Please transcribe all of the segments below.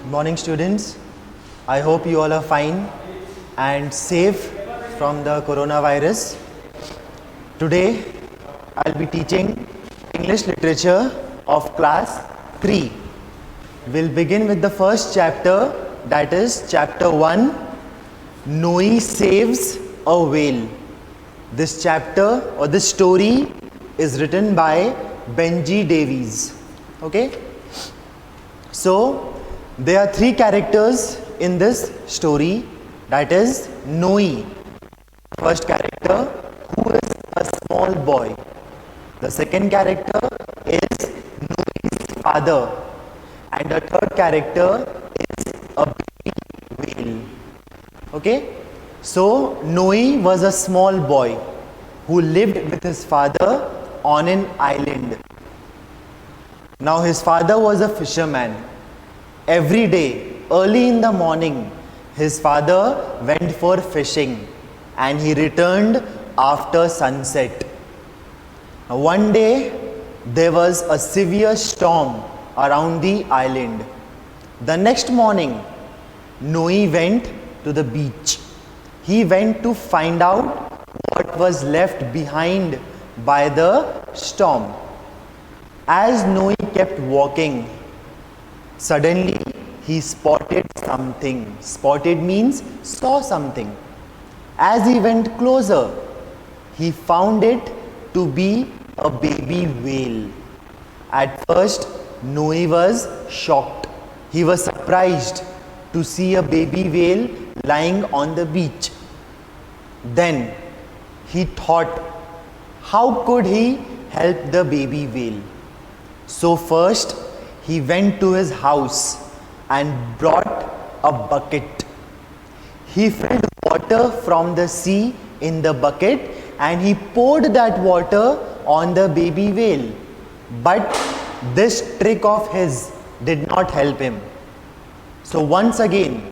Good morning, students. I hope you all are fine and safe from the coronavirus. Today, I'll be teaching English literature of class 3. We'll begin with the first chapter, that is chapter 1, Noe Saves a Whale. This chapter or this story is written by Benji Davies. Okay? So, there are 3 characters in this story, that is Noe. First character, who is a small boy. The second character is Noe's father. And the third character is a baby whale. Okay? So, Noe was a small boy who lived with his father on an island. Now his father was a fisherman. Every day, early in the morning, his father went for fishing and he returned after sunset. Now, one day, there was a severe storm around the island. The next morning, Noe went to the beach. He went to find out what was left behind by the storm. As Noe kept walking, suddenly he spotted something. Spotted means saw something. As he went closer, he found it to be a baby whale. At first, Noe was shocked. He was surprised to see a baby whale lying on the beach. Then he thought, how could he help the baby whale? So first, he went to his house and brought a bucket. He filled water from the sea in the bucket and he poured that water on the baby whale. But this trick of his did not help him. So once again,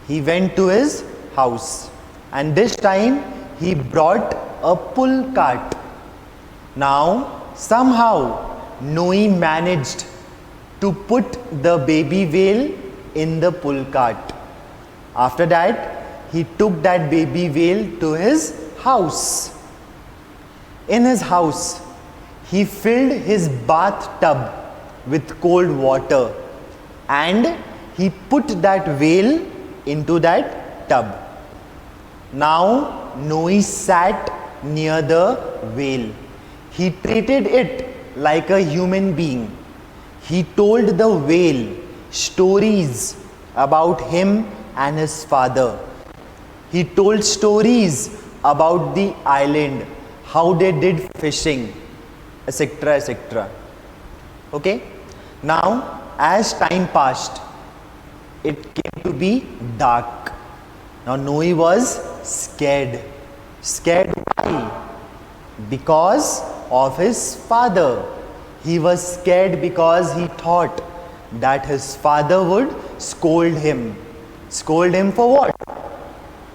he went to his house and this time he brought a pull cart. Now, somehow, Noe managed to put the baby whale in the pull cart. After that, he took that baby whale to his house. In his house, he filled his bathtub with cold water and he put that whale into that tub. Now, Noe sat near the whale. He treated it like a human being. He told the whale stories about him and his father. He told stories about the island, how they did fishing, etc., etc. Okay? Now, as time passed, it came to be dark. Now, Noe was scared. Scared why? Because of his father. He was scared because he thought that his father would scold him. Scold him for what?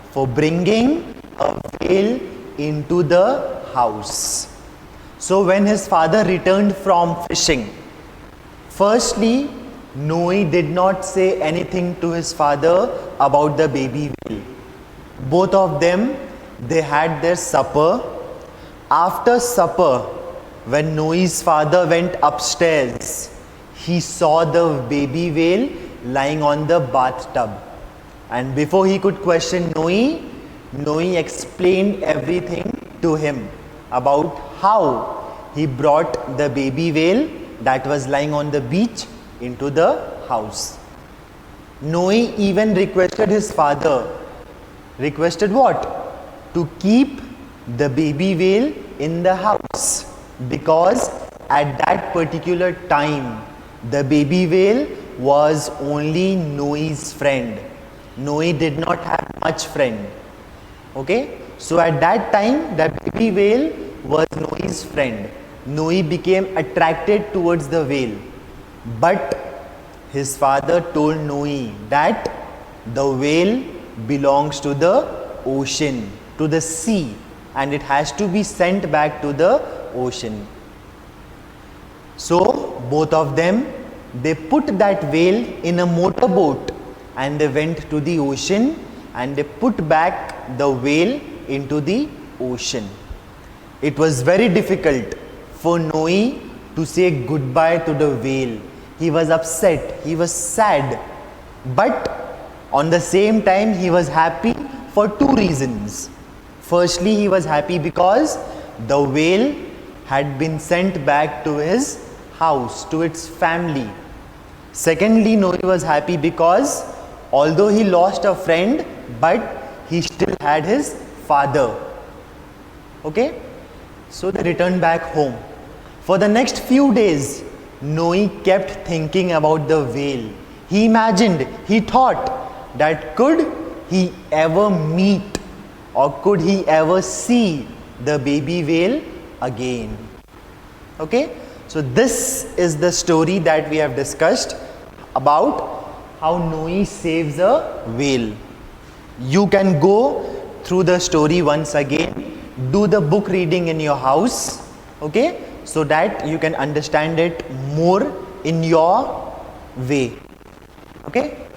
For bringing a whale into the house. So when his father returned from fishing, firstly, Noe did not say anything to his father about the baby whale. Both of them, they had their supper. After supper, when Noe's father went upstairs, he saw the baby whale lying on the bathtub. And before he could question Noe explained everything to him about how he brought the baby whale that was lying on the beach into the house. Noe even requested his father. Requested what? To keep the baby whale in the house. Because at that particular time, the baby whale was only Noe's friend. Noe did not have much friend. Okay? So at that time, the baby whale was Noe's friend. Noe became attracted towards the whale. But his father told Noe that the whale belongs to the ocean, to the sea, and it has to be sent back to the ocean. So both of them they put that whale in a motorboat and they went to the ocean and they put back the whale into the ocean. It was very difficult for Noe to say goodbye to the whale. He was upset, he was sad, but on the same time he was happy for two reasons. Firstly, he was happy because the whale had been sent back to his house, to its family. Secondly, Noe was happy because although he lost a friend, but he still had his father. Okay? So they returned back home. For the next few days, Noe kept thinking about the whale. He imagined, he thought that could he ever meet or could he ever see the baby whale again. Okay? So this is the story that we have discussed about how Noe saves a whale. You can go through the story once again. Do the book reading in your house, okay, so that you can understand it more in your way. Okay,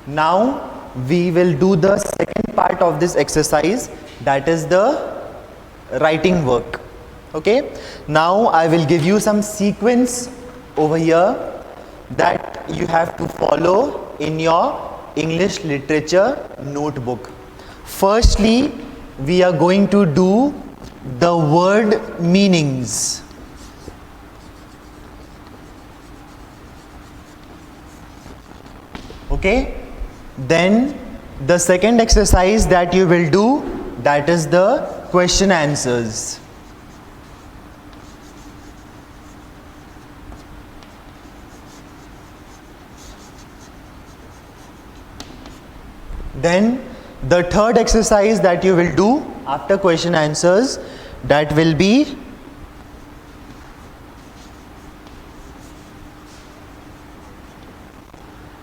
now we will do the second part of this exercise, that is the writing work. Okay, now I will give you some sequence over here that you have to follow in your English literature notebook. Firstly, we are going to do the word meanings. Okay? Then the second exercise that you will do, that is the question answers. Then the third exercise that you will do after question answers, that will be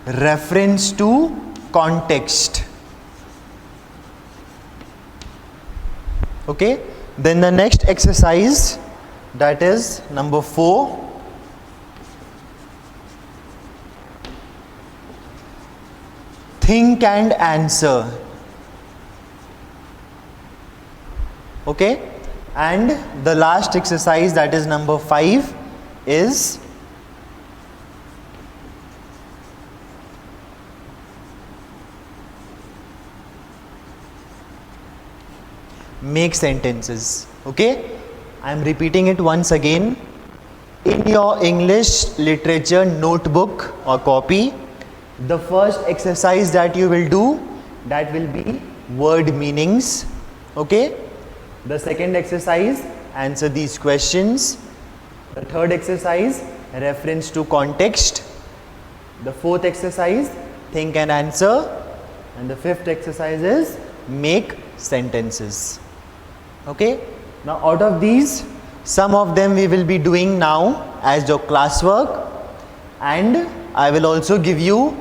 reference to context. Okay, then the next exercise, that is number 4, think and answer. Okay, and the last exercise, that is number 5, is make sentences. Okay, I am repeating it once again. In your English literature notebook or copy, the first exercise that you will do, that will be word meanings. Okay, the second exercise, answer these questions. The third exercise, reference to context. The fourth exercise, think and answer. And the fifth exercise is make sentences. Okay, now out of these, some of them we will be doing now as your classwork, and I will also give you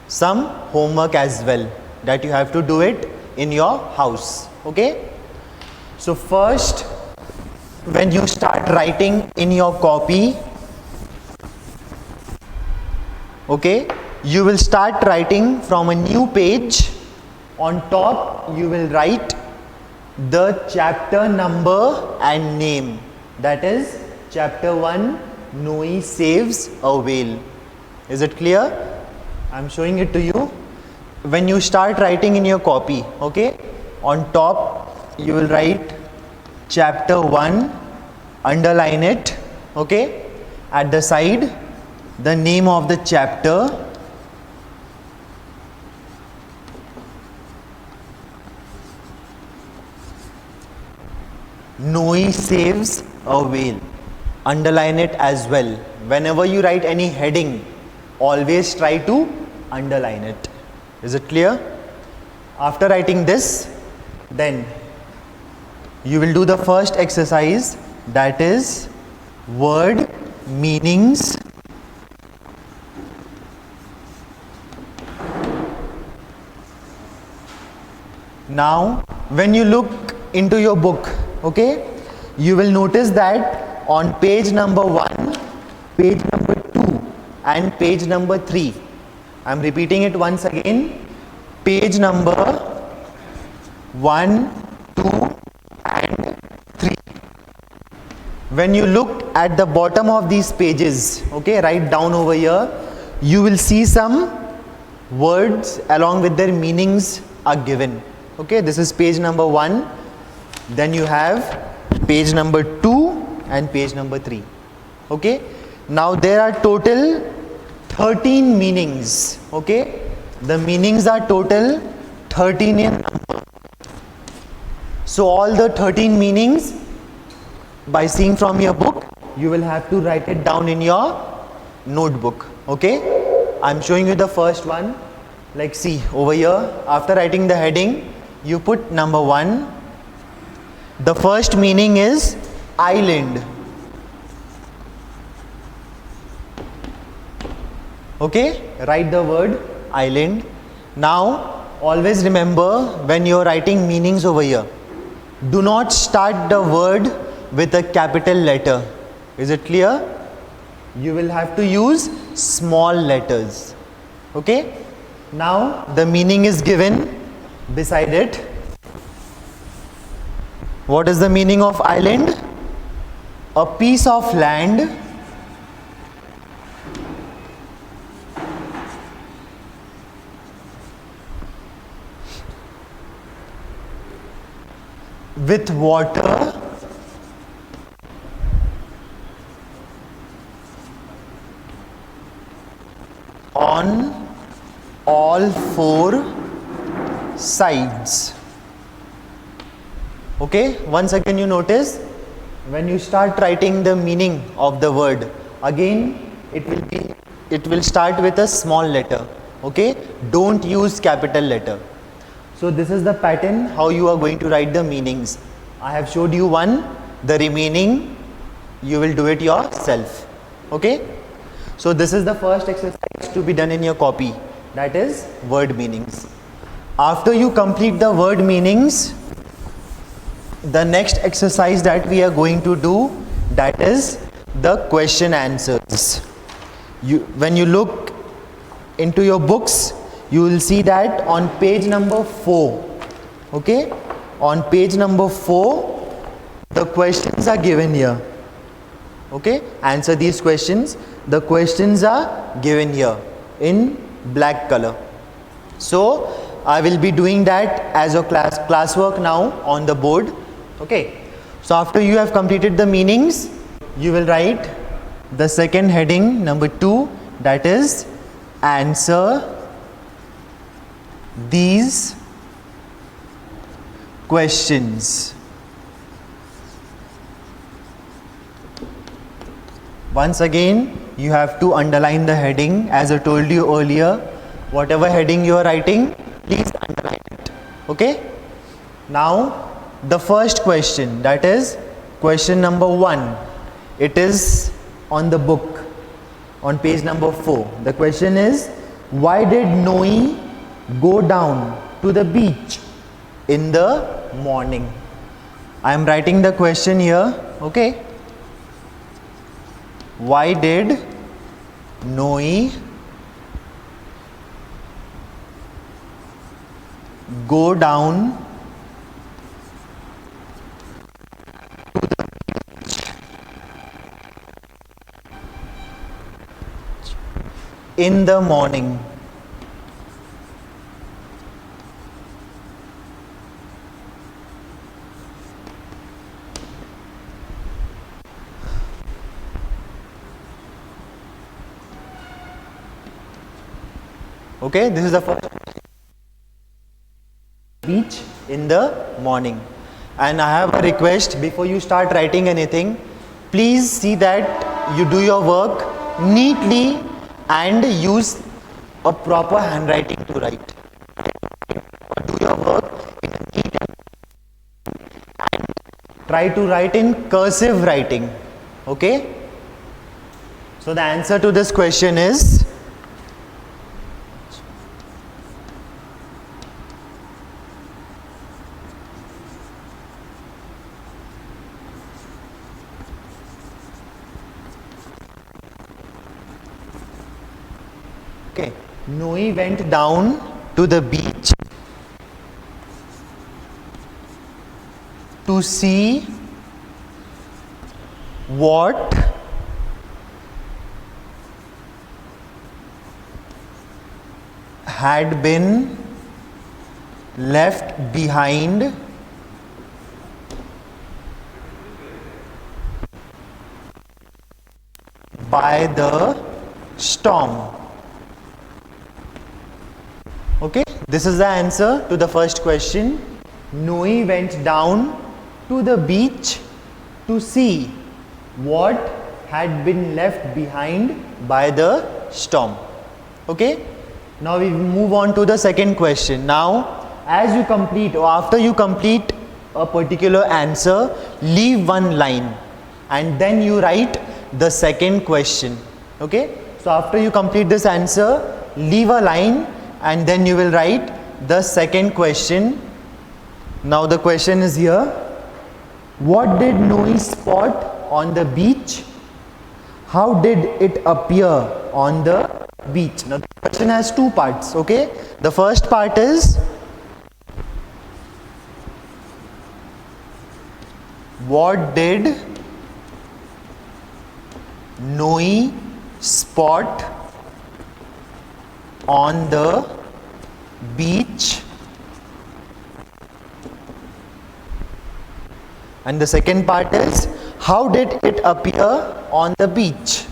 some homework as well, that you have to do it in your house. Okay, so first, when you start writing in your copy, okay, you will start writing from a new page. On top you will write the chapter number and name, that is chapter 1, Noe saves a whale. Is it clear? I am showing it to you. When you start writing in your copy, okay, on top you will write chapter 1, underline it. Okay, at the side, the name of the chapter, Noe saves a whale. Underline it as well. Whenever you write any heading, always try to underline it. Is it clear? After writing this, then you will do the first exercise, that is word meanings. Now, when you look into your book, okay, you will notice that on page number 1, page number 2 and page number 3. I'm repeating it once again. Page number 1, 2 and 3. When you look at the bottom of these pages, okay, right down over here, you will see some words along with their meanings are given. Okay, this is page number 1. Then you have page number 2 and page number 3. Okay, now there are total 13 meanings. Okay, the meanings are total 13 in number. So all the 13 meanings, by seeing from your book, you will have to write it down in your notebook. Okay, I'm showing you the first one. Like, see over here, after writing the heading, you put number 1. The first meaning is island. Okay, write the word island. Now, always remember when you're writing meanings over here, do not start the word with a capital letter. Is it clear? You will have to use small letters. Okay, now the meaning is given beside it. What is the meaning of island? A piece of land with water on all 4 sides. Okay, once again you notice when you start writing the meaning of the word, again it will start with a small letter. Okay, don't use capital letter. So this is the pattern how you are going to write the meanings. I have showed you one, the remaining you will do it yourself. Okay, so this is the first exercise to be done in your copy, that is word meanings. After you complete the word meanings, the next exercise that we are going to do, that is the question answers. When you look into your books, you will see that on page number 4, okay, on page number 4, the questions are given here. Okay, answer these questions. The questions are given here in black color. So I will be doing that as a classwork now on the board. Okay, so after you have completed the meanings, you will write the second heading, number 2, that is answer these questions. Once again, you have to underline the heading. As I told you earlier, whatever heading you are writing, please underline it. Okay, now the first question, that is question number 1. It is on the book on page number 4. The question is, why did Noe go down to the beach in the morning? I am writing the question here. Okay, why did Noe go down to the beach in the morning? Okay, this is the first beach in the morning. And I have a request, before you start writing anything, please see that you do your work neatly and use a proper handwriting to write. Do your work in a neat and try to write in cursive writing. Okay, so the answer to this question is Noe went down to the beach to see what had been left behind by the storm. Okay, this is the answer to the first question. Noe went down to the beach to see what had been left behind by the storm. Okay, now we move on to the second question. Now, as you complete or after you complete a particular answer, leave one line and then you write the second question. Okay, so after you complete this answer, leave a line and then you will write the second question. Now the question is here: what did Noe spot on the beach? How did it appear on the beach? Now the question has two parts. Okay, the first part is what did Noe spot on the beach? And the second part is how did it appear on the beach?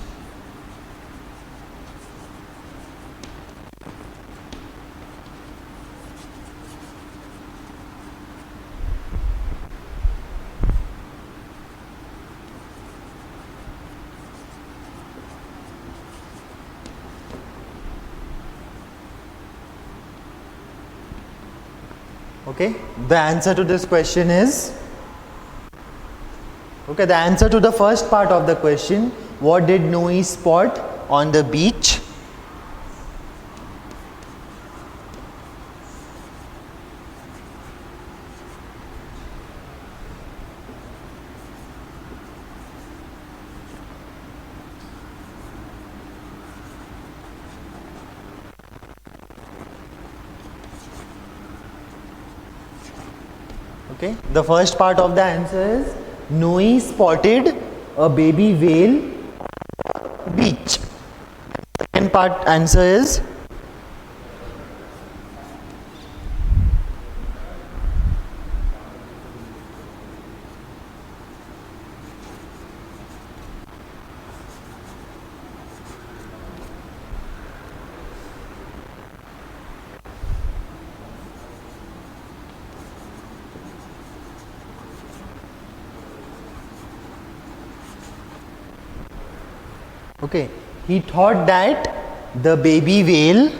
Okay, the answer to this question is, okay, the answer to the first part of the question, what did Noe spot on the beach? Okay, the first part of the answer is Noe spotted a baby whale on the beach. Second part answer is okay, he thought that the baby whale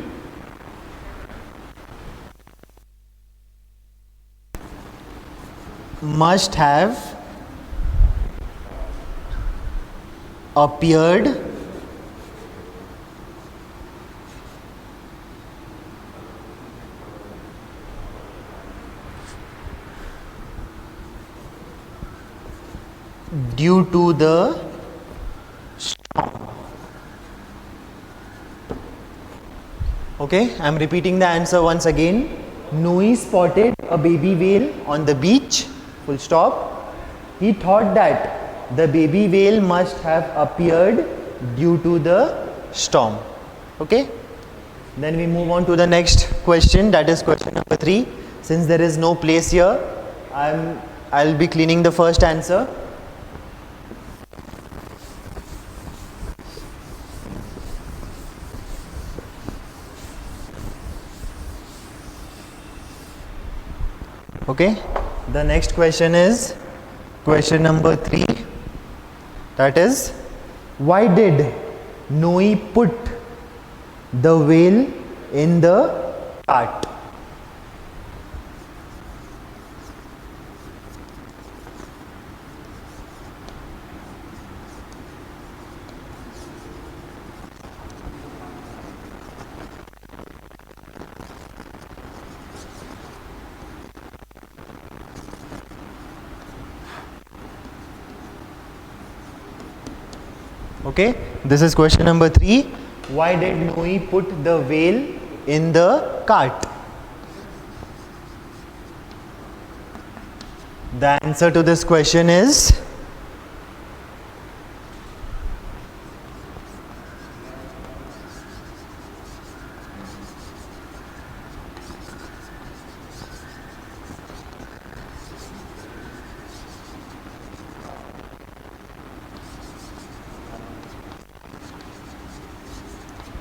must have appeared due to the storm. Okay, I am repeating the answer once again. Noe spotted a baby whale on the beach, full stop. He thought that the baby whale must have appeared due to the storm. Okay, then we move on to the next question, that is question number 3. Since there is no place here, I'll be cleaning the first answer. Okay, the next question is question number 3, that is, why did Noe put the whale in the cart? Okay, this is question number 3. why did Noe put the whale in the cart? The answer to this question is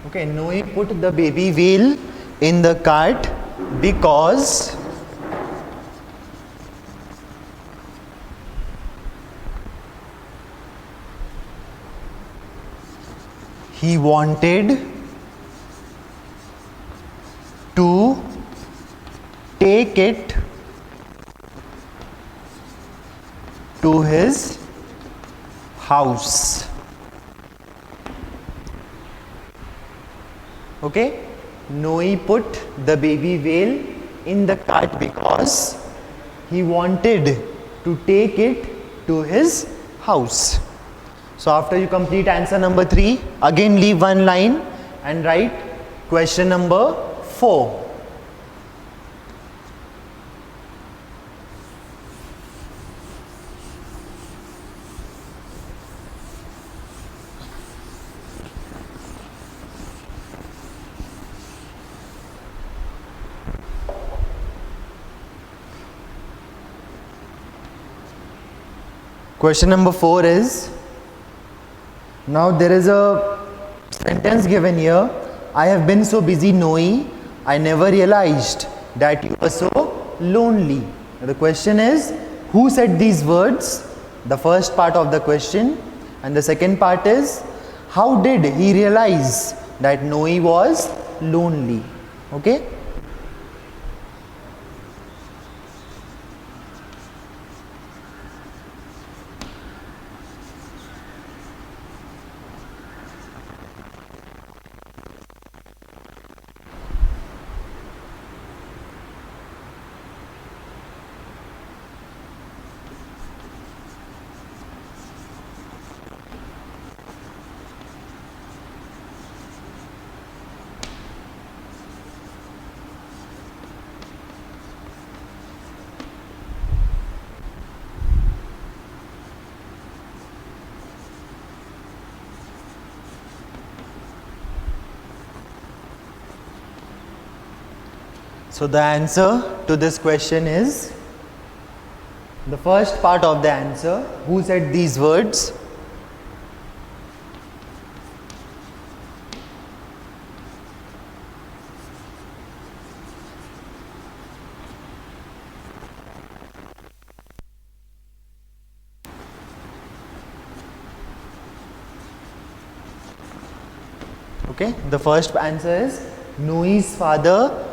okay, Noe put the baby whale in the cart because he wanted to take it to his house. Okay, Noe put the baby whale in the cart because he wanted to take it to his house. So after you complete answer number 3, again leave one line and write question number 4. Question number 4 is, now there is a sentence given here, I have been so busy, Noe, I never realized that you were so lonely. Now the question is, who said these words? The first part of the question, and the second part is, how did he realize that Noe was lonely? Okay. So the answer to this question is, the first part of the answer, who said these words? Okay, the first answer is Noe's father